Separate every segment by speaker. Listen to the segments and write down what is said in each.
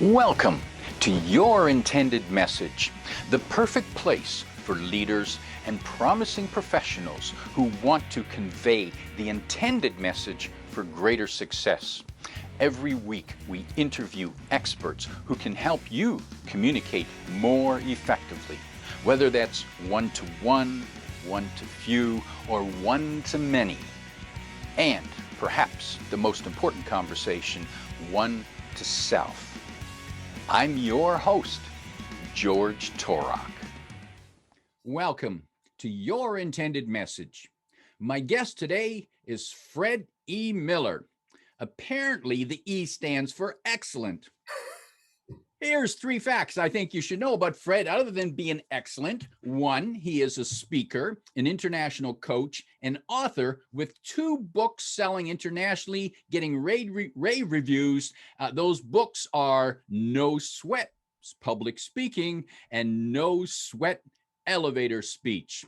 Speaker 1: Welcome to Your Intended Message, the perfect place for leaders and promising professionals who want to convey the intended message for greater success. Every week we interview experts who can help you communicate more effectively, whether that's one-to-one, one-to-few, or one-to-many. And perhaps the most important conversation, one-to-self. I'm your host, George Torok. Welcome to Your Intended Message. My guest today is Fred E. Miller. Apparently, the E stands for excellent. Here's 3 facts I think you should know about Fred other than being excellent. 1, he is a speaker, an international coach, and author with 2 books selling internationally, getting rave reviews. Those books are No Sweat Public Speaking and No Sweat Elevator Speech.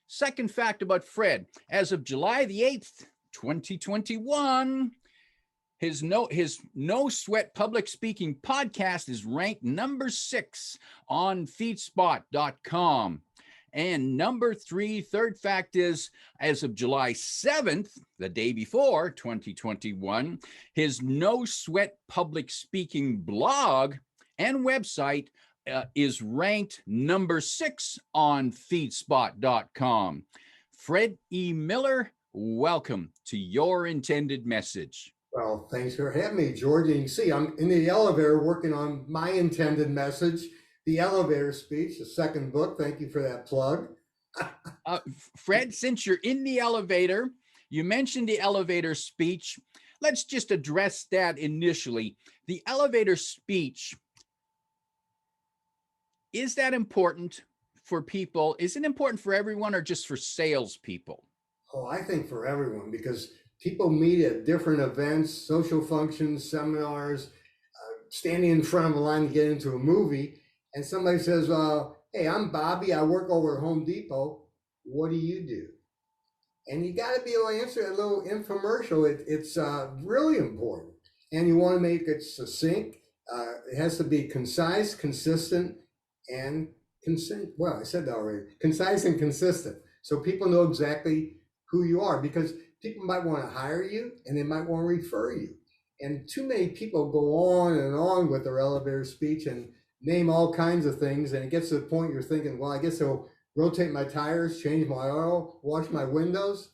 Speaker 1: Second fact about Fred, as of July the 8th, 2021, his No Sweat Public Speaking podcast is ranked number 6 on feedspot.com. And number 3, third fact is, as of July 7th, the day before, 2021, his No Sweat Public Speaking blog and website is ranked number 6 on feedspot.com. Fred E. Miller, welcome to Your Intended Message.
Speaker 2: Well, thanks for having me, George. And you can see I'm in the elevator working on my intended message, the elevator speech, the second book. Thank you for that plug.
Speaker 1: Fred, since you're in the elevator, you mentioned the elevator speech. Let's just address that initially. The elevator speech, is that important for people? Is it important for everyone or just for salespeople?
Speaker 2: Oh, I think for everyone, because people meet at different events, social functions, seminars, standing in front of a line to get into a movie, and somebody says, hey, I'm Bobby, I work over at Home Depot. What do you do? And you got to be able to answer that little infomercial. It's really important. And you want to make it succinct. It has to be concise, consistent, and well, I said that already. Concise and consistent. So people know exactly who you are, because people might want to hire you and they might want to refer you. And too many people go on and on with their elevator speech and name all kinds of things. And it gets to the point you're thinking, well, I guess they'll rotate my tires, change my oil, wash my windows.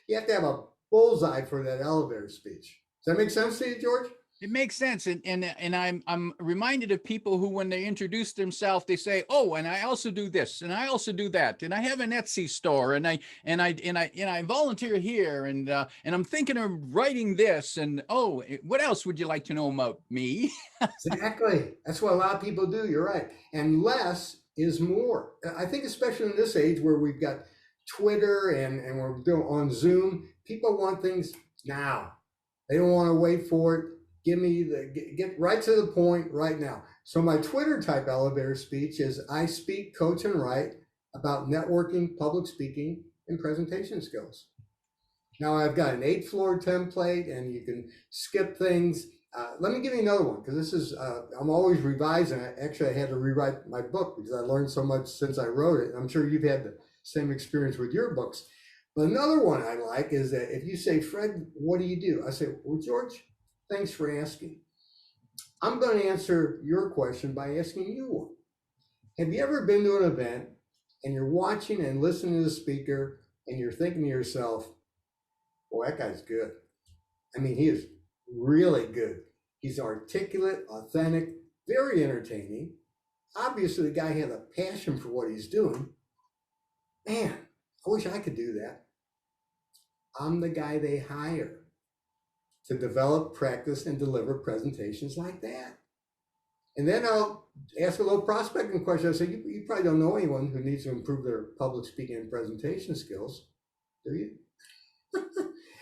Speaker 2: You have to have a bullseye for that elevator speech. Does that make sense to you, George?
Speaker 1: It makes sense, and I'm reminded of people who, when they introduce themselves, they say, "Oh, and I also do this, and I also do that, and I have an Etsy store, and I volunteer here, and I'm thinking of writing this, and oh, what else would you like to know about me?"
Speaker 2: Exactly. That's what a lot of people do. You're right, and less is more. I think, especially in this age where we've got Twitter and we're doing on Zoom, people want things now. They don't want to wait for it. Get right to the point right now. So my Twitter type elevator speech is I speak, coach, and write about networking, public speaking, and presentation skills. Now I've got an 8-floor template and you can skip things. Let me give you another one, because this is, I'm always revising. Actually, I had to rewrite my book because I learned so much since I wrote it. I'm sure you've had the same experience with your books. But another one I like is that if you say, Fred, what do you do? I say, well, George, thanks for asking. I'm going to answer your question by asking you one. Have you ever been to an event and you're watching and listening to the speaker and you're thinking to yourself, well, that guy's good. I mean, he is really good. He's articulate, authentic, very entertaining. Obviously, the guy has a passion for what he's doing. Man, I wish I could do that. I'm the guy they hire to develop, practice, and deliver presentations like that. And then I'll ask a little prospecting question. I say, you probably don't know anyone who needs to improve their public speaking and presentation skills, do you?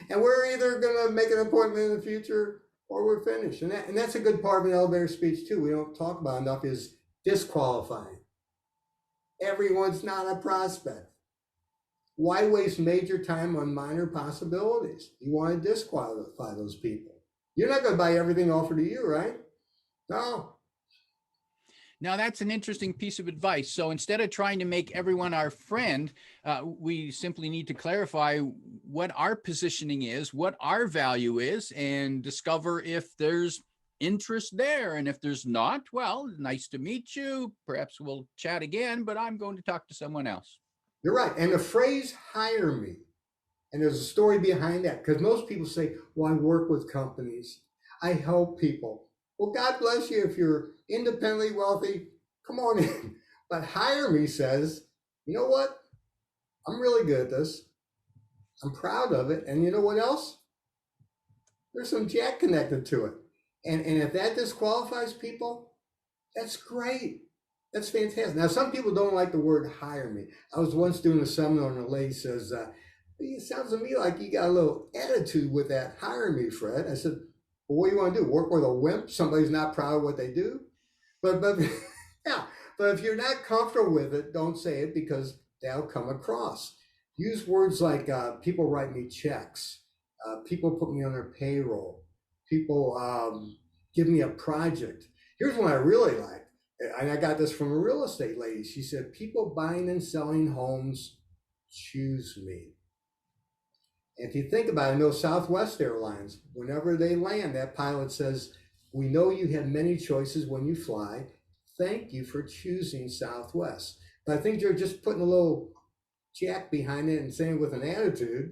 Speaker 2: And we're either going to make an appointment in the future or we're finished. And that's a good part of an elevator speech too. We don't talk about enough is disqualifying. Everyone's not a prospect. Why waste major time on minor possibilities? You want to disqualify those people. You're not going to buy everything offered to you, right? No,
Speaker 1: Now, that's an interesting piece of advice. So instead of trying to make everyone our friend, we simply need to clarify what our positioning is, what our value is, and discover if there's interest there. And if there's not, well, nice to meet you. Perhaps we'll chat again, but I'm going to talk to someone else.
Speaker 2: you're right. And the phrase hire me, and there's a story behind that because most people say, well, I work with companies, I help people. Well, God bless you if you're independently wealthy, come on in. But hire me says, you know what? I'm really good at this. I'm proud of it. And you know what else? There's some jack connected to it. And if that disqualifies people, that's great. That's fantastic. Now, some people don't like the word hire me. I was once doing a seminar and a lady says, it sounds to me like you got a little attitude with that hire me, Fred. I said, well, what do you want to do? Work with a wimp? Somebody's not proud of what they do? But yeah, but if you're not comfortable with it, don't say it because that'll come across. Use words like people write me checks, people put me on their payroll, people give me a project. Here's one I really like, and I got this from a real estate lady. She said, people buying and selling homes choose me. And if you think about it, I know Southwest Airlines, whenever they land, that pilot says, we know you have many choices when you fly. Thank you for choosing Southwest. But I think you're just putting a little jack behind it and saying with an attitude,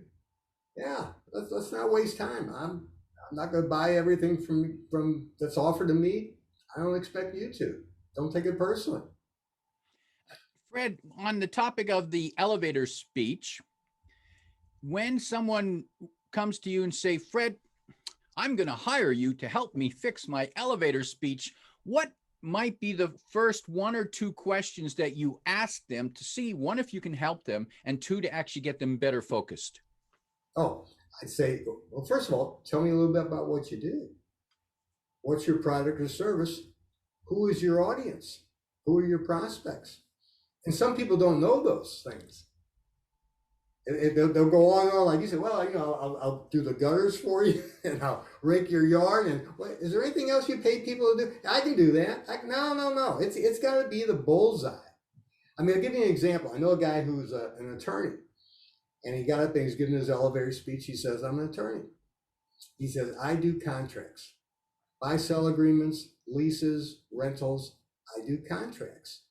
Speaker 2: yeah, let's not waste time. I'm not going to buy everything from that's offered to me. I don't expect you to. Don't take it personally.
Speaker 1: Fred, on the topic of the elevator speech, when someone comes to you and say, Fred, I'm going to hire you to help me fix my elevator speech, what might be the first one or two questions that you ask them to see, one, if you can help them, and two, to actually get them better focused?
Speaker 2: Oh, I'd say, well, first of all, tell me a little bit about what you do. What's your product or service? Who is your audience? Who are your prospects? And some people don't know those things. They'll go on and on, like you said, well, I'll do the gutters for you and I'll rake your yard. And what, is there anything else you pay people to do? I can do that. No. It's got to be the bullseye. I mean, I'll give you an example. I know a guy who's an attorney, and he got up and he's giving his elevator speech. He says, I'm an attorney. He says, I do contracts, buy sell agreements, leases, rentals. I do contracts.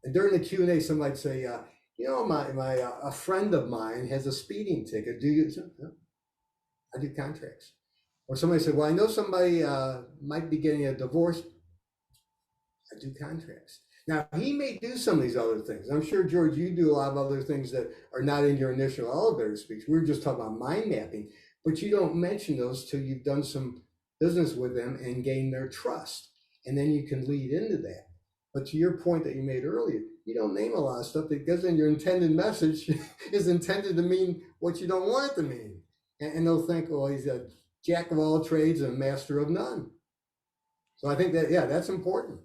Speaker 2: And during the Q&A, somebody'd say, a friend of mine has a speeding ticket. Do you? No, I do contracts. Or somebody said, well, I know somebody might be getting a divorce. I do contracts. Now, he may do some of these other things. I'm sure, George, you do a lot of other things that are not in your initial elevator speech. We were just talking about mind mapping, but you don't mention those till you've done some business with them and gain their trust. And then you can lead into that. But to your point that you made earlier, you don't name a lot of stuff because then your intended message is intended to mean what you don't want it to mean. And they'll think, oh, he's a jack of all trades and a master of none. So I think that, yeah, that's important.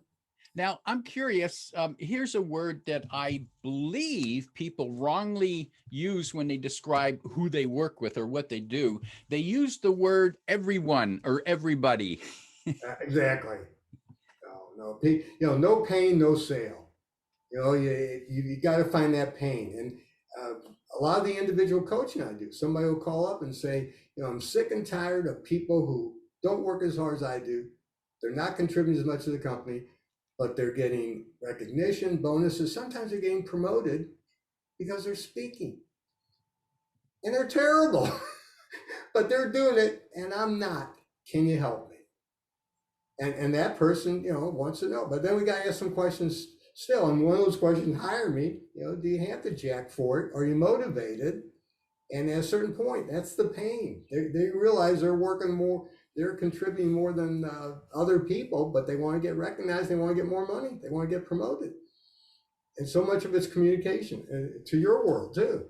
Speaker 1: Now, I'm curious. Here's a word that I believe people wrongly use when they describe who they work with or what they do. They use the word everyone or everybody.
Speaker 2: Exactly. No pain, no sale. You got to find that pain. And a lot of the individual coaching I do, somebody will call up and say, I'm sick and tired of people who don't work as hard as I do. They're not contributing as much to the company, but they're getting recognition, bonuses. Sometimes they're getting promoted because they're speaking. And they're terrible, but they're doing it and I'm not. Can you help me? And that person, wants to know. But then we got to ask some questions still. And one of those questions, hire me, do you have the jack for it? Are you motivated? And at a certain point, that's the pain. They realize they're working more, they're contributing more than other people, but they want to get recognized. They want to get more money. They want to get promoted. And so much of it's communication to your world too.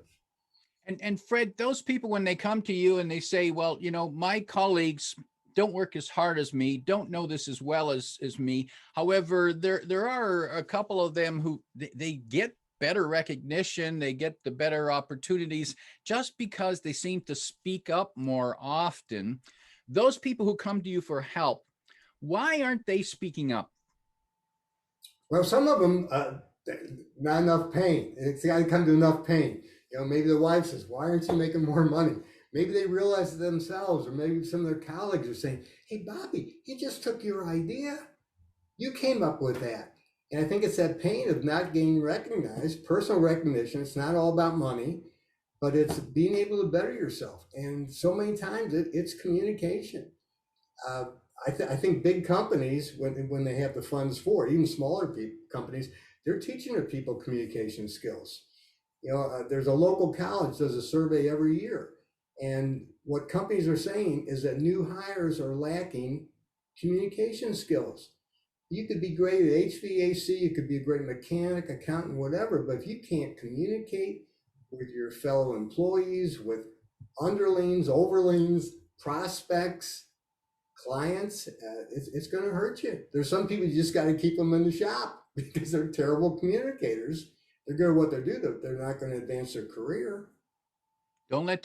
Speaker 1: And Fred, those people, when they come to you and they say, well, my colleagues don't work as hard as me, don't know this as well as me. However, there are a couple of them who they get better recognition, they get the better opportunities just because they seem to speak up more often. Those people who come to you for help, Why aren't they speaking up?
Speaker 2: Well, some of them, not enough pain. It's got to come to enough pain. Maybe the wife says, "Why aren't you making more money?" Maybe they realize it themselves, or maybe some of their colleagues are saying, "Hey, Bobby, he just took your idea. You came up with that." And I think it's that pain of not getting recognized, personal recognition. It's not all about money, but it's being able to better yourself. And so many times it's communication. Uh, I think big companies, when they have the funds for it, even smaller companies, they're teaching their people communication skills. There's a local college does a survey every year, and what companies are saying is that new hires are lacking communication skills. You could be great at HVAC, you could be a great mechanic, accountant, whatever, but if you can't communicate with your fellow employees, with underlings, overlings, prospects, clients, it's going to hurt you. There's some people you just got to keep them in the shop because they're terrible communicators. They're good at what they do, they're not going to advance their career.
Speaker 1: Don't let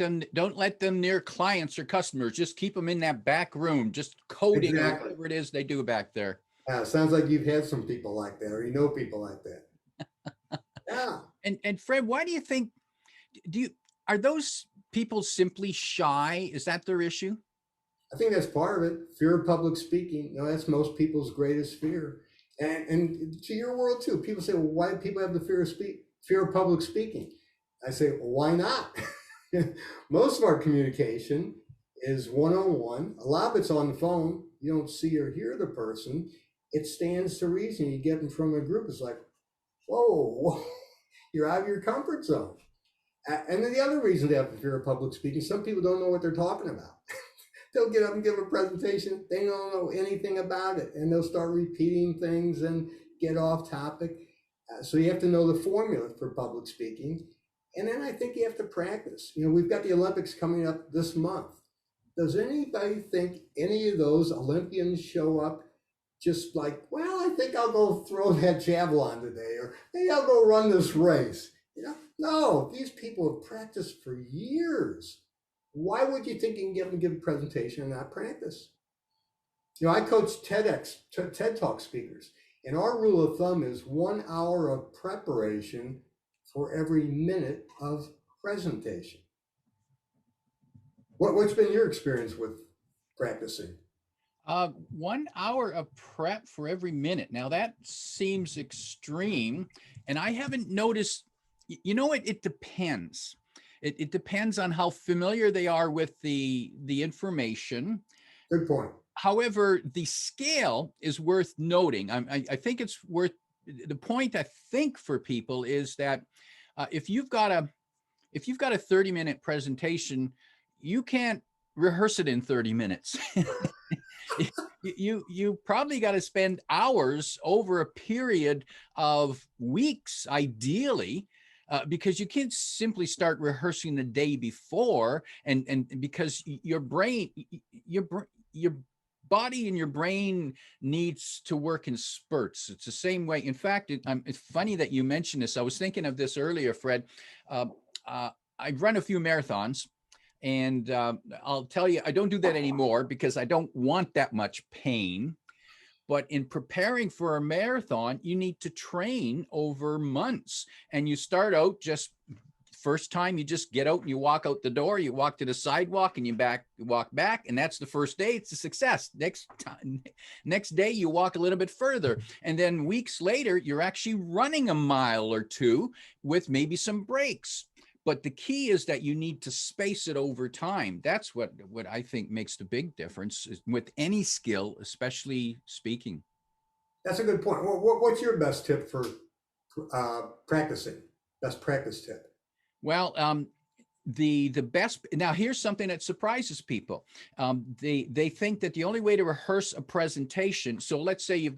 Speaker 1: them near clients or customers. Just keep them in that back room, just coding or
Speaker 2: Exactly.
Speaker 1: whatever it is they do back there.
Speaker 2: Sounds like you've had some people like that, or you know people like that. Yeah.
Speaker 1: And Fred, why do you think do you are those people simply shy? Is that their issue?
Speaker 2: I think that's part of it. Fear of public speaking. That's most people's greatest fear. And to your world too. People say, well, why do people have the fear of public speaking? I say, well, why not? Most of our communication is one-on-one. A lot of it's on the phone. You don't see or hear the person. It stands to reason. You get in front of a group, it's like, whoa, you're out of your comfort zone. And then the other reason to have the fear of public speaking, some people don't know what they're talking about. They'll get up and give a presentation. They don't know anything about it, and they'll start repeating things and get off topic. So you have to know the formula for public speaking, and then I think you have to practice. We've got the Olympics coming up this month. Does anybody think any of those Olympians show up just like, well, I think I'll go throw that javelin today, or maybe I'll go run this race? No, these people have practiced for years. Why would you think you can get them to give a presentation and not practice? I coach TED Talk speakers, and our rule of thumb is 1 hour of preparation for every minute of presentation. What's been your experience with practicing?
Speaker 1: 1 hour of prep for every minute. Now that seems extreme, and I haven't noticed. It depends. It depends on how familiar they are with the information.
Speaker 2: Good point.
Speaker 1: However, the scale is worth noting. I think it's worth the point. I think for people is that if you've got a 30-minute presentation, you can't rehearse it in 30 minutes. You probably got to spend hours over a period of weeks, ideally, because you can't simply start rehearsing the day before, and because your body and your brain needs to work in spurts. It's the same way. In fact, it's funny that you mentioned this. I was thinking of this earlier, Fred. I've run a few marathons. And I'll tell you, I don't do that anymore because I don't want that much pain. But in preparing for a marathon, you need to train over months. And you start out just first time, you just get out and you walk out the door, you walk to the sidewalk and you walk back. And that's the first day. It's a success. Next day, you walk a little bit further. And then weeks later, you're actually running a mile or two with maybe some breaks. But the key is that you need to space it over time. That's what I think makes the big difference with any skill, especially speaking.
Speaker 2: That's a good point. What's your best tip for practicing? Best practice tip?
Speaker 1: Well, the best. Now, here's something that surprises people. They think that the only way to rehearse a presentation. So let's say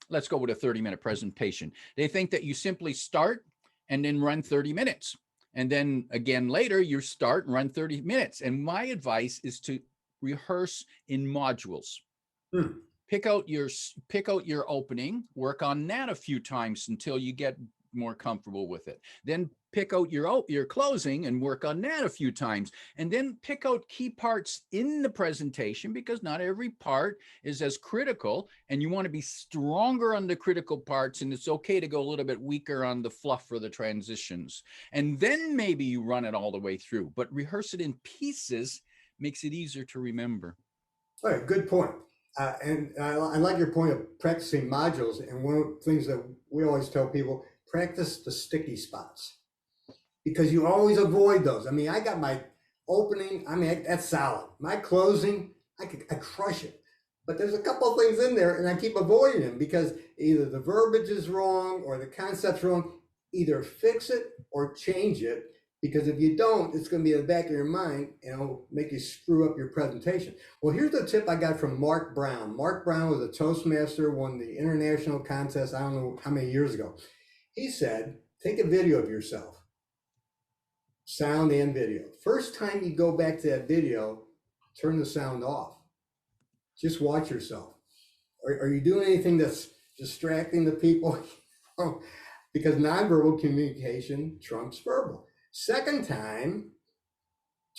Speaker 1: let's go with a 30-minute presentation. They think that you simply start and then run 30 minutes. And then again later, you start and run 30 minutes. And my advice is to rehearse in modules. Pick out your opening, work on that a few times until you get more comfortable with it. Then pick out your closing and work on that a few times. And then pick out key parts in the presentation, because not every part is as critical, and you want to be stronger on the critical parts, and it's okay to go a little bit weaker on the fluff or the transitions. And then maybe you run it all the way through, but rehearse it in pieces makes it easier to remember.
Speaker 2: All right, good point. And I like your point of practicing modules. And one of the things that we always tell people, practice the sticky spots, because you always avoid those. I mean, I got my opening, I mean, that's solid. My closing, I crush it. But there's a couple of things in there, and I keep avoiding them because either the verbiage is wrong or the concept's wrong. Either fix it or change it, because if you don't, it's going to be in the back of your mind and it'll make you screw up your presentation. Well, here's the tip I got from Mark Brown. Mark Brown was a Toastmaster, won the international contest, I don't know how many years ago. He said, take a video of yourself, sound and video. First time you go back to that video, turn the sound off. Just watch yourself. Are you doing anything that's distracting the people? Because nonverbal communication trumps verbal. Second time,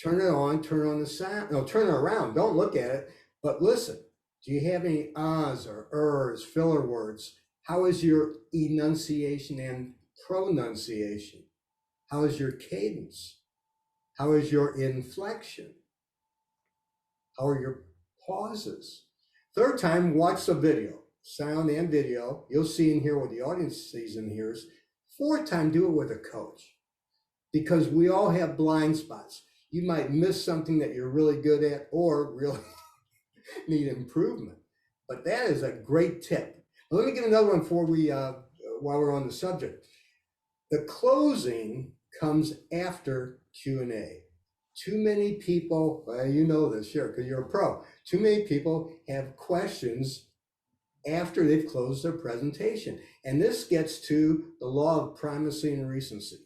Speaker 2: turn it on, turn on the sound. No, turn it around. Don't look at it, but listen. Do you have any ahs or ers, filler words? How is your enunciation and pronunciation? How is your cadence? How is your inflection? How are your pauses? Third time, watch the video, sound and video. You'll see and hear what the audience sees and hears. Fourth time, do it with a coach, because we all have blind spots. You might miss something that you're really good at or really need improvement. But that is a great tip. Let me give another one before while we're on the subject. The closing comes after Q&A. Too many people, well, you know this, sure, because you're a pro. Too many people have questions after they've closed their presentation. And this gets to the law of primacy and recency.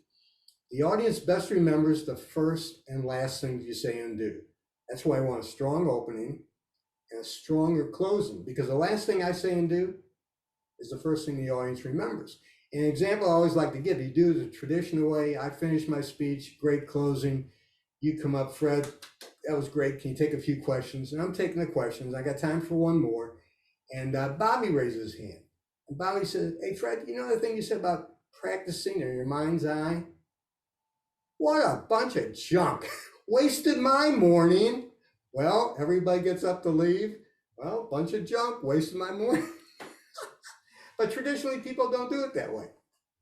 Speaker 2: The audience best remembers the first and last things you say and do. That's why I want a strong opening and a stronger closing, because the last thing I say and do is the first thing the audience remembers. An example I always like to give, you do it the traditional way. I finish my speech, great closing. You come up, Fred, that was great. Can you take a few questions? And I'm taking the questions. I got time for one more. And Bobby raises his hand. And Bobby says, hey, Fred, you know the thing you said about practicing in your mind's eye? What a bunch of junk. Wasted my morning. Well, everybody gets up to leave. Well, bunch of junk, wasted my morning. But traditionally, people don't do it that way.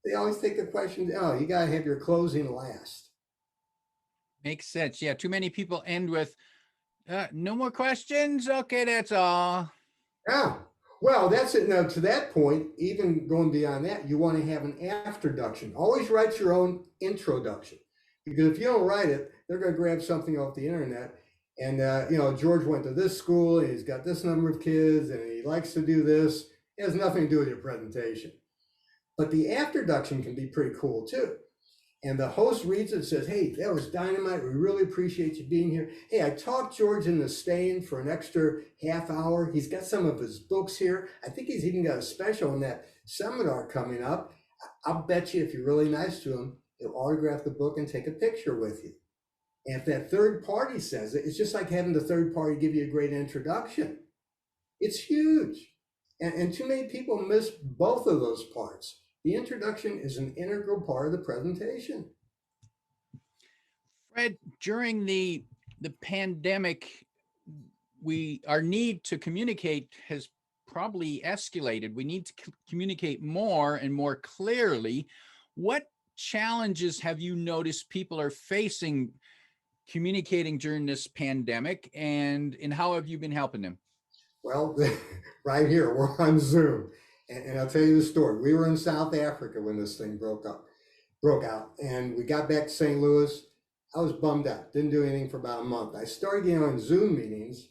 Speaker 2: They always take the question, oh, you got to have your closing last.
Speaker 1: Makes sense. Yeah, too many people end with, no more questions? Okay, that's all.
Speaker 2: Yeah. Well, that's it. Now, to that point, even going beyond that, you want to have an afterduction. Always write your own introduction. Because if you don't write it, they're going to grab something off the internet. And, George went to this school, and he's got this number of kids, and he likes to do this. It has nothing to do with your presentation. But the afterduction can be pretty cool, too. And the host reads it and says, hey, that was dynamite. We really appreciate you being here. Hey, I talked George into staying for an extra half hour. He's got some of his books here. I think he's even got a special on that seminar coming up. I'll bet you if you're really nice to him, he'll autograph the book and take a picture with you. And if that third party says it, it's just like having the third party give you a great introduction. It's huge. And too many people miss both of those parts. The introduction is an integral part of the presentation.
Speaker 1: Fred, during the pandemic, our need to communicate has probably escalated. We need to communicate more and more clearly. What challenges have you noticed people are facing communicating during this pandemic, and how have you been helping them?
Speaker 2: Well, right here, we're on Zoom. And I'll tell you the story. We were in South Africa when this thing broke out. And we got back to St. Louis. I was bummed out. Didn't do anything for about a month. I started getting on Zoom meetings.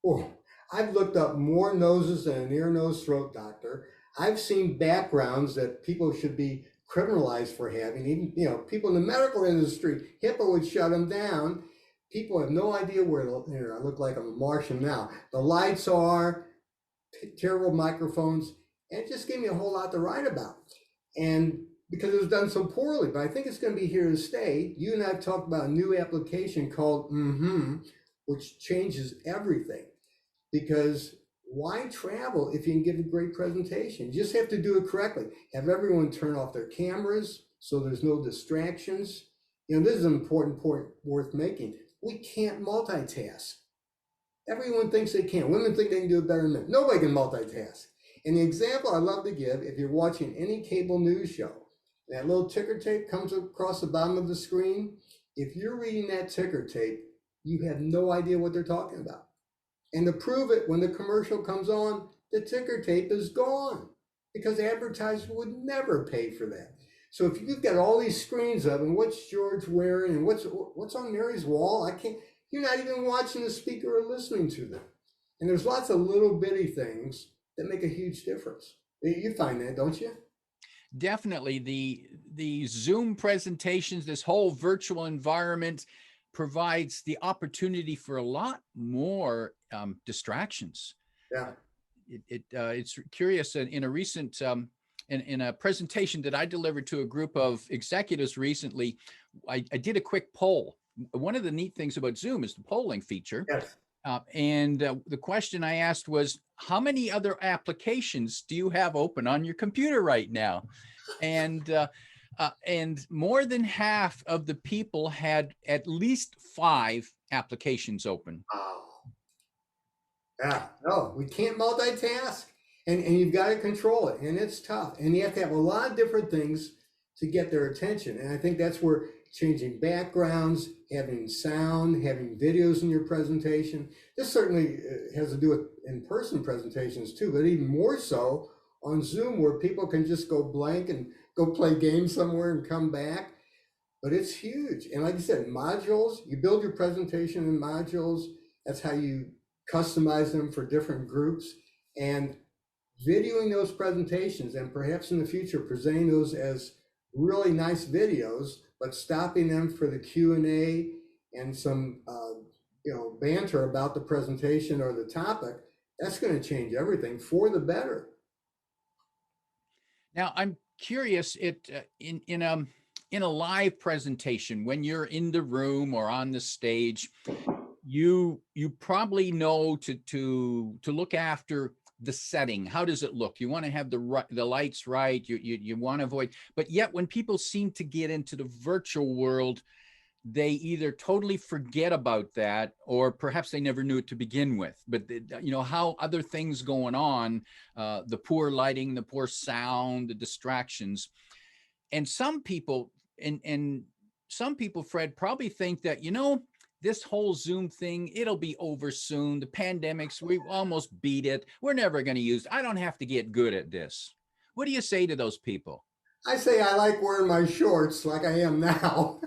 Speaker 2: Oh, I've looked up more noses than an ear, nose, throat doctor. I've seen backgrounds that people should be criminalized for having. Even, people in the medical industry, HIPAA would shut them down. People have no idea where, I look like I'm a Martian now. The lights are, terrible microphones, and it just gave me a whole lot to write about. And because it was done so poorly. But I think it's going to be here to stay. You and I have talked about a new application called which changes everything. Because why travel if you can give a great presentation? You just have to do it correctly. Have everyone turn off their cameras so there's no distractions. This is an important point worth making. We can't multitask. Everyone thinks they can. Women think they can do it better than men. Nobody can multitask. And the example I love to give, if you're watching any cable news show, that little ticker tape comes across the bottom of the screen. If you're reading that ticker tape, you have no idea what they're talking about. And to prove it, when the commercial comes on, the ticker tape is gone because advertisers would never pay for that. So if you've got all these screens up and what's George wearing and what's on Mary's wall, you're not even watching the speaker or listening to them. And there's lots of little bitty things that make a huge difference. You find that, don't you?
Speaker 1: Definitely. The Zoom presentations, this whole virtual environment provides the opportunity for a lot more distractions.
Speaker 2: Yeah.
Speaker 1: It's curious. In a recent in a presentation that I delivered to a group of executives recently, I did a quick poll. One of the neat things about Zoom is the polling feature.
Speaker 2: Yes.
Speaker 1: And the question I asked was, how many other applications do you have open on your computer right now? And more than half of the people had at least 5 applications open.
Speaker 2: Oh. Yeah, no, we can't multitask, and you've got to control it, and it's tough, and you have to have a lot of different things to get their attention, and I think that's where changing backgrounds, having sound, having videos in your presentation. This certainly has to do with in-person presentations too, but even more so on Zoom, where people can just go blank and go play games somewhere and come back. But it's huge, and like you said, modules. You build your presentation in modules. That's how you customize them for different groups, and videoing those presentations, and perhaps in the future presenting those as really nice videos, but stopping them for the Q&A and some banter about the presentation or the topic. That's going to change everything for the better.
Speaker 1: Now, I'm curious, in a live presentation, when you're in the room or on the stage, you probably know to look after the setting. How does it look? You want to have the lights right. You want to avoid, but yet when people seem to get into the virtual world, they either totally forget about that, or perhaps they never knew it to begin with. But how other things going on, the poor lighting, the poor sound, the distractions, and some people, Fred, probably think that this whole Zoom thing, it'll be over soon. The pandemics, we almost beat it. We're never going to use it. I don't have to get good at this. What do you say to those people?
Speaker 2: I say I like wearing my shorts like I am now.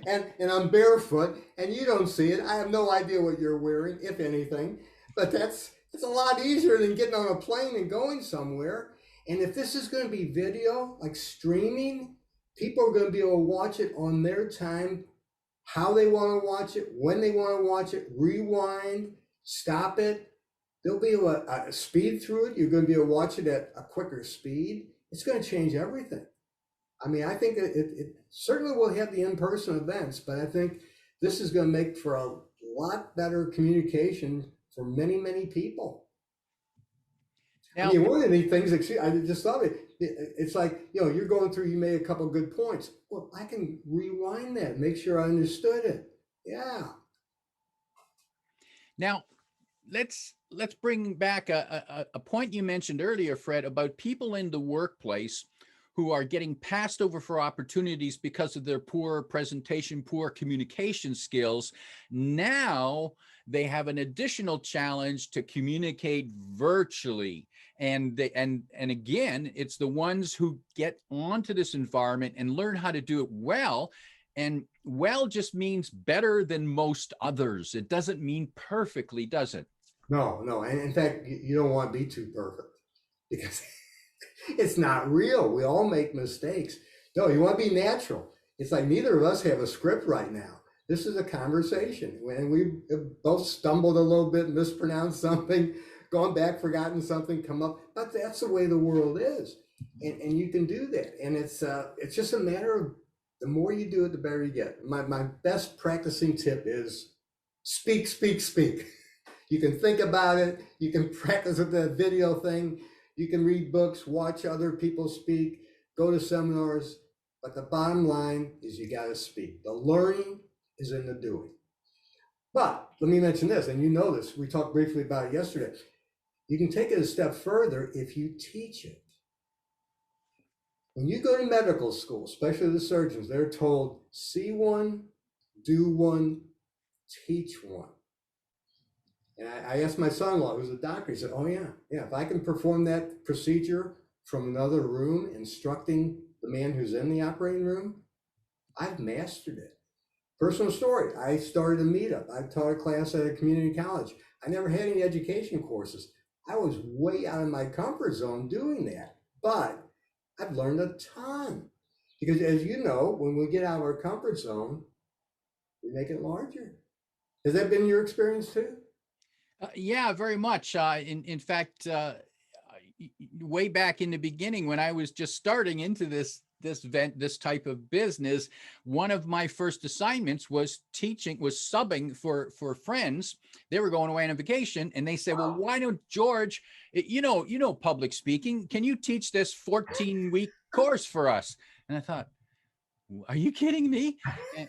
Speaker 2: and I'm barefoot, and you don't see it. I have no idea what you're wearing, if anything. But it's a lot easier than getting on a plane and going somewhere. And if this is going to be video, like streaming, people are going to be able to watch it on their time, how they want to watch it, when they want to watch it, rewind, stop it. They'll be able to speed through it. You're going to be able to watch it at a quicker speed. It's going to change everything. I mean, I think it certainly will have the in-person events, but I think this is going to make for a lot better communication for many, many people. Now, I mean, one of the things, I just thought it's like, you're going through, you made a couple of good points. Well, I can rewind that, make sure I understood it. Yeah.
Speaker 1: Now, let's bring back a point you mentioned earlier, Fred, about people in the workplace who are getting passed over for opportunities because of their poor presentation, poor communication skills. Now they have an additional challenge to communicate virtually. And again, it's the ones who get onto this environment and learn how to do it well. And well just means better than most others. It doesn't mean perfectly, does it?
Speaker 2: No. And in fact, you don't want to be too perfect because it's not real. We all make mistakes. No, you want to be natural. It's like neither of us have a script right now. This is a conversation. When we both stumbled a little bit, mispronounced something, gone back, forgotten something, come up. But that's the way the world is. and you can do that. And it's just a matter of the more you do it, the better you get. My best practicing tip is speak, speak, speak. You can think about it. You can practice with the video thing. You can read books, watch other people speak, go to seminars. But the bottom line is you got to speak. The learning is in the doing. But let me mention this, and you know this, we talked briefly about it yesterday. You can take it a step further if you teach it. When you go to medical school, especially the surgeons, they're told see one, do one, teach one. And I asked my son-in-law, who's a doctor, he said, oh yeah, if I can perform that procedure from another room, instructing the man who's in the operating room, I've mastered it. Personal story, I started a meetup. I taught a class at a community college. I never had any education courses. I was way out of my comfort zone doing that, but I've learned a ton. Because as you know, when we get out of our comfort zone, we make it larger. Has that been your experience too?
Speaker 1: Yeah, very much. In fact, way back in the beginning, when I was just starting into this type of business, one of my first assignments was subbing for friends. They were going away on a vacation, and they said, "Well, why don't George, public speaking? Can you teach this 14-week course for us?" And I thought, are you kidding me?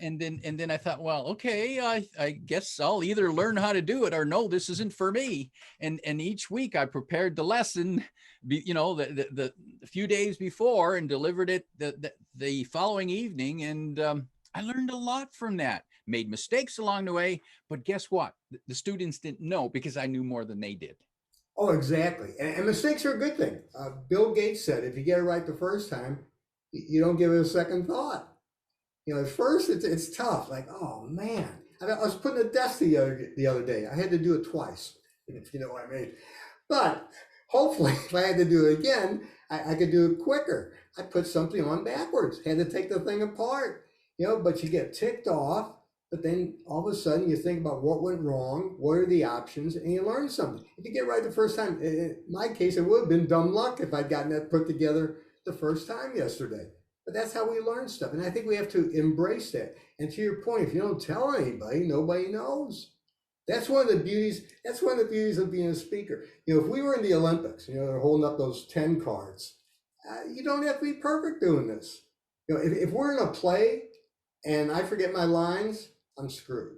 Speaker 1: And then I thought, well, okay, I guess I'll either learn how to do it or no, this isn't for me. And each week I prepared the lesson, the few days before, and delivered it the following evening. And I learned a lot from that. Made mistakes along the way, but guess what? The students didn't know because I knew more than they did.
Speaker 2: Oh, exactly. And mistakes are a good thing. Bill Gates said, if you get it right the first time, you don't give it a second thought. At first it's tough. Like, oh man, I was putting a desk the other day. I had to do it twice, if you know what I mean. But hopefully, if I had to do it again, I could do it quicker. I put something on backwards. Had to take the thing apart. But you get ticked off. But then all of a sudden you think about what went wrong, what are the options, and you learn something. If you get it right the first time, in my case, it would have been dumb luck if I'd gotten that put together the first time yesterday. But that's how we learn stuff. And I think we have to embrace that. And to your point, if you don't tell anybody, nobody knows. That's one of the beauties of being a speaker. If we were in the Olympics, they're holding up those 10 cards. You don't have to be perfect doing this. If we're in a play and I forget my lines, I'm screwed.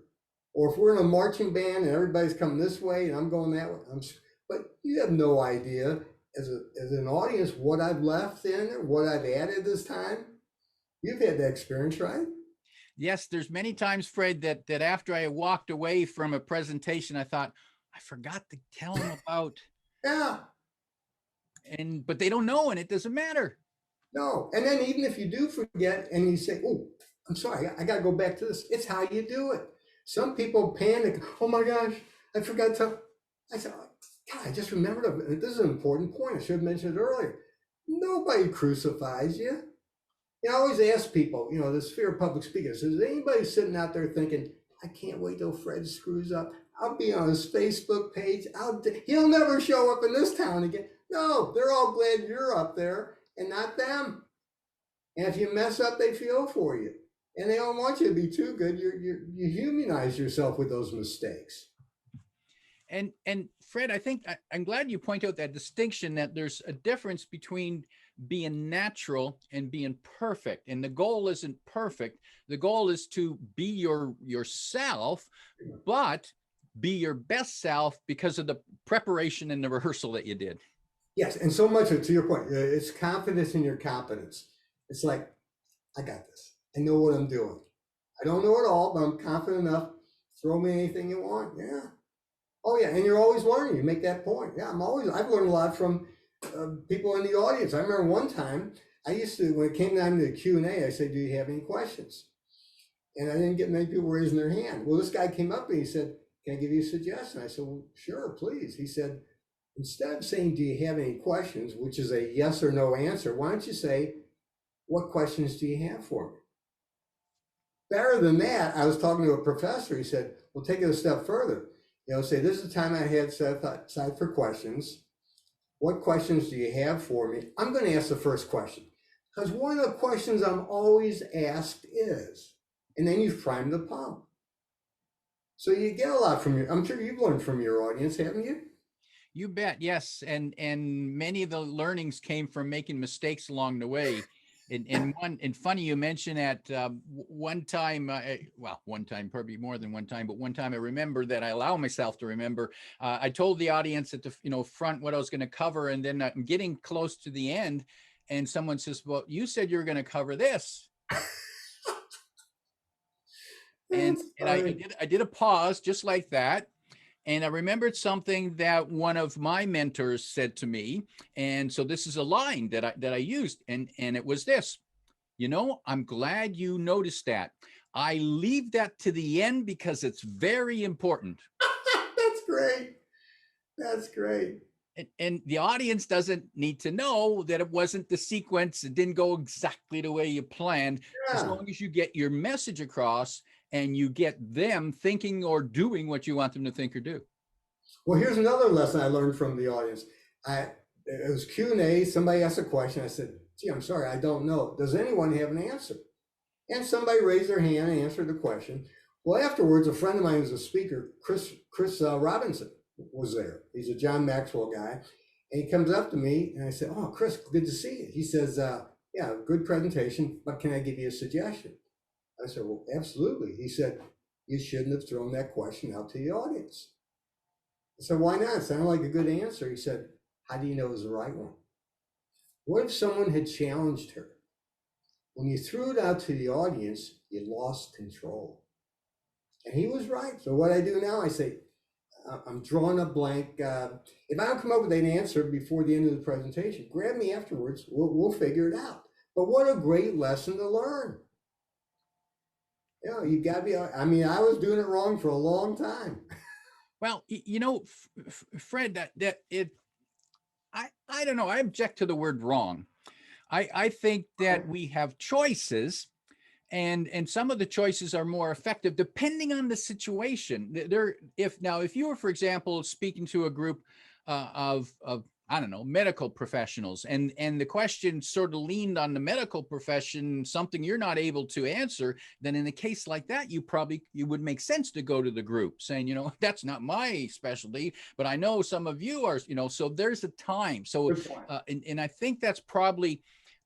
Speaker 2: Or if we're in a marching band and everybody's coming this way and I'm going that way, I'm screwed. But you have no idea as an audience what I've left in or what I've added this time. You've had that experience, right?
Speaker 1: Yes, there's many times, Fred, that after I walked away from a presentation, I thought, I forgot to tell them about.
Speaker 2: Yeah.
Speaker 1: But they don't know, and it doesn't matter.
Speaker 2: No. And then even if you do forget and you say, oh, I'm sorry, I got to go back to this. It's how you do it. Some people panic. Oh my gosh, I forgot to. I said, God, I just remembered. This is an important point. I should have mentioned it earlier. Nobody crucifies you. I always ask people, this fear of public speakers. Is anybody sitting out there thinking, I can't wait till Fred screws up. I'll be on his Facebook page. He'll never show up in this town again. No, they're all glad you're up there and not them. And if you mess up, they feel for you. And they don't want you to be too good. You humanize yourself with those mistakes.
Speaker 1: And Fred, I think I'm glad you point out that distinction, that there's a difference between being natural and being perfect. And the goal isn't perfect. The goal is to be yourself, but be your best self because of the preparation and the rehearsal that you did.
Speaker 2: Yes, and so much to your point, it's confidence in your competence. It's like, I got this. I know what I'm doing. I don't know it all, but I'm confident enough. Throw me anything you want. Yeah. Oh yeah, and you're always learning. You make that point. Yeah, I've learned a lot from people in the audience. I remember one time I used to, when it came down to the Q&A, I said, do you have any questions? And I didn't get many people raising their hand. Well, this guy came up and he said, can I give you a suggestion? I said, well, sure, please. He said, instead of saying, do you have any questions, which is a yes or no answer, why don't you say, what questions do you have for me? Better than that, I was talking to a professor. He said, well, take it a step further. Say, this is the time I had set aside for questions. What questions do you have for me? I'm going to ask the first question because one of the questions I'm always asked is, and then you've primed the pump. So you get a lot from your, I'm sure you've learned from your audience, haven't you?
Speaker 1: You bet, yes. And many of the learnings came from making mistakes along the way. And funny you mentioned that one time, well, one time, probably more than one time, but one time I remember that I allow myself to remember. I told the audience at the front what I was going to cover, and then I'm getting close to the end, and someone says, "Well, you said you were going to cover this." And
Speaker 2: That's
Speaker 1: and I, I
Speaker 2: funny.
Speaker 1: did I did a pause just like that, and I remembered something that one of my mentors said to me. And so this is a line that I used, and it was this. I'm glad you noticed that. I leave that to the end because it's very important.
Speaker 2: That's great. That's great.
Speaker 1: And the audience doesn't need to know that it wasn't the sequence. It didn't go exactly the way you planned. As
Speaker 2: Yeah.
Speaker 1: long as you get your message across and you get them thinking or doing what you want them to think or do.
Speaker 2: Well, here's another lesson I learned from the audience. It was Q&A. Somebody asked a question. I said, "Gee, I'm sorry, I don't know. Does anyone have an answer?" And somebody raised their hand and answered the question. Well, afterwards, a friend of mine who's a speaker, Chris Robinson, was there. He's a John Maxwell guy, and he comes up to me and I said, "Oh, Chris, good to see you." He says, "Yeah, good presentation, but can I give you a suggestion?" I said, "Well, absolutely." He said, "You shouldn't have thrown that question out to the audience." I said, "Why not?" It sounded like a good answer. He said, "How do you know it was the right one? What if someone had challenged her? When you threw it out to the audience, you lost control." And he was right. So what I do now, I say, I'm drawing a blank. If I don't come up with an answer before the end of the presentation, grab me afterwards. We'll figure it out. But what a great lesson to learn. You got to be, I mean, I was doing it wrong for a long time.
Speaker 1: Well, Fred, that it I don't know. I object to the word wrong. I think that we have choices, and some of the choices are more effective depending on the situation. There, if you were, for example, speaking to a group of I don't know, medical professionals, and the question sort of leaned on the medical profession, something you're not able to answer, then in a case like that, you would make sense to go to the group saying, that's not my specialty, but I know some of you are, so there's a time. So
Speaker 2: Good point.
Speaker 1: and I think that's probably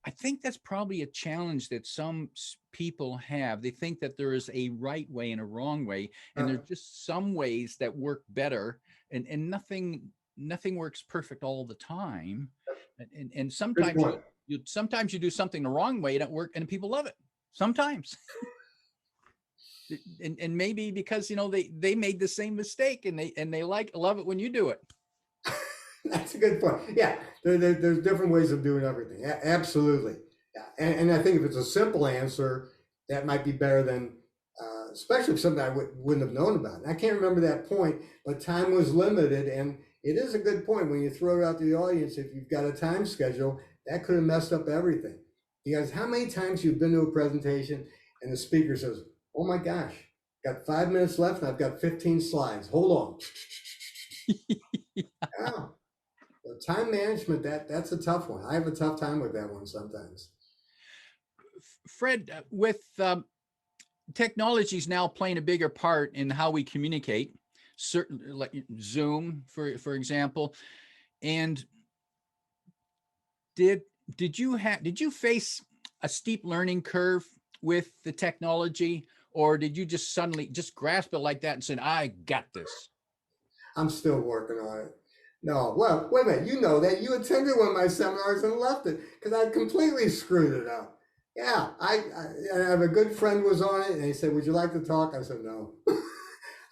Speaker 1: a challenge that some people have. They think that there is a right way and a wrong way, and
Speaker 2: Uh,
Speaker 1: there's just some ways that work better, and nothing works perfect all the time. And
Speaker 2: Good
Speaker 1: sometimes
Speaker 2: point.
Speaker 1: sometimes you do something the wrong way and it work and people love it. Sometimes. And maybe because they made the same mistake and they love it when you do it.
Speaker 2: That's a good point. Yeah, there's different ways of doing everything. Absolutely. Yeah. And I think if it's a simple answer, that might be better than, especially if something I wouldn't have known about. And I can't remember that point, but time was limited. And it is a good point when you throw it out to the audience. If you've got a time schedule, that could have messed up everything. Because how many times you've been to a presentation and the speaker says, "Oh my gosh, got 5 minutes left and I've got 15 slides. Hold on." Yeah. Time management, that's a tough one. I have a tough time with that one sometimes.
Speaker 1: Fred, with technology is now playing a bigger part in how we communicate, certain like Zoom, for example. And did did you face a steep learning curve with the technology, or did you just suddenly just grasp it like that and said, "I got this"?
Speaker 2: I'm still working on it. No, well, wait a minute. You know that you attended one of my seminars and left it because I completely screwed it up. Yeah, I have a good friend was on it and he said, "Would you like to talk?" I said, "No."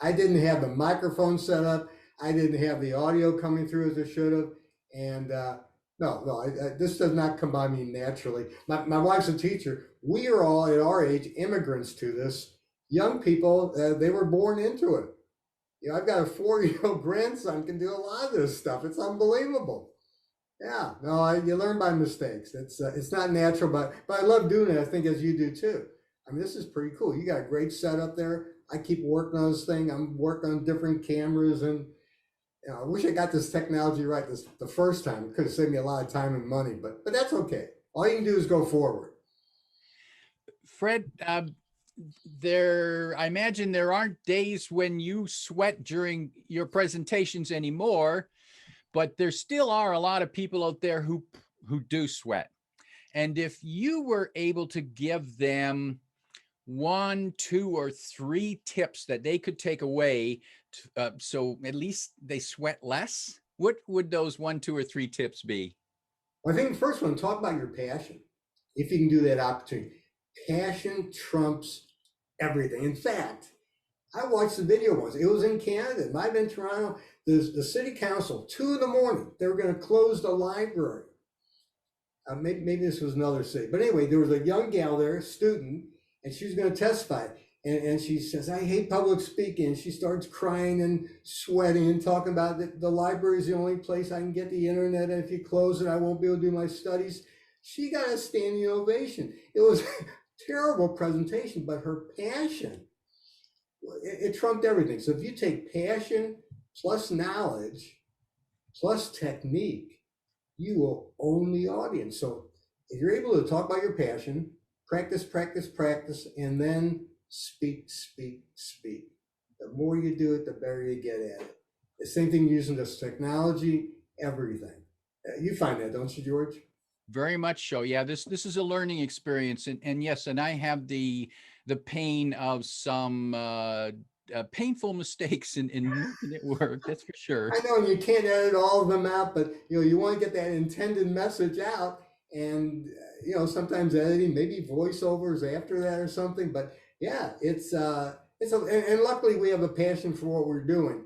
Speaker 2: I didn't have the microphone set up. I didn't have the audio coming through as it should have. And this does not come by me naturally. My wife's a teacher. We are all at our age immigrants to this. Young people, they were born into it. I've got a 4-year-old grandson can do a lot of this stuff. It's unbelievable. Yeah, no, you learn by mistakes. It's not natural, but I love doing it. I think as you do too. I mean, this is pretty cool. You got a great setup there. I keep working on this thing. I'm working on different cameras, and I wish I got this technology right the first time. It could have saved me a lot of time and money, but that's okay. All you can do is go forward.
Speaker 1: Fred, I imagine there aren't days when you sweat during your presentations anymore, but there still are a lot of people out there who do sweat. And if you were able to give them 1, 2, or 3 tips that they could take away, so at least they sweat less, what would those 1, 2, or 3 tips be?
Speaker 2: Well, I think the first one, talk about your passion. If you can do that opportunity, passion trumps everything. In fact, I watched the video once. It was in Canada. It might have been Toronto. The city council, 2 in the morning, they were going to close the library. Maybe this was another city. But anyway, there was a young gal there, a student, and she was going to testify. And she says, I hate public speaking. And she starts crying and sweating and talking about that the library is the only place I can get the internet. And if you close it, I won't be able to do my studies. She got a standing ovation. It was a terrible presentation, but her passion, it trumped everything. So if you take passion plus knowledge plus technique, you will own the audience. So if you're able to talk about your passion, practice, and then speak. The more you do it, the better you get at it. The same thing using this technology, everything. You find that, don't you, George?
Speaker 1: Very much so. Yeah, this is a learning experience, and yes, and I have the pain of some painful mistakes in making it work. That's for sure.
Speaker 2: I know you can't edit all of them out, but you want to get that intended message out, and sometimes editing, maybe voiceovers after that or something. But yeah, and luckily we have a passion for what we're doing.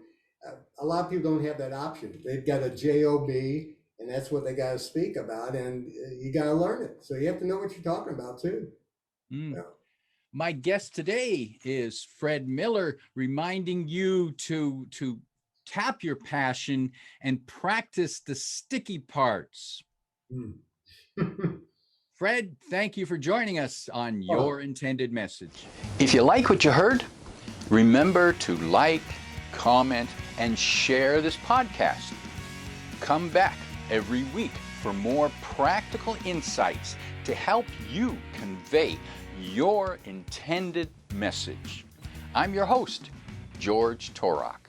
Speaker 2: A lot of people don't have that option. They've got a job, and that's what they got to speak about, and you got to learn it. So you have to know what you're talking about too. Yeah.
Speaker 1: My guest today is Fred Miller, reminding you to tap your passion and practice the sticky parts. Fred, thank you for joining us on Your Intended Message. If you like what you heard, remember to like, comment, and share this podcast. Come back every week for more practical insights to help you convey your intended message. I'm your host, George Torok.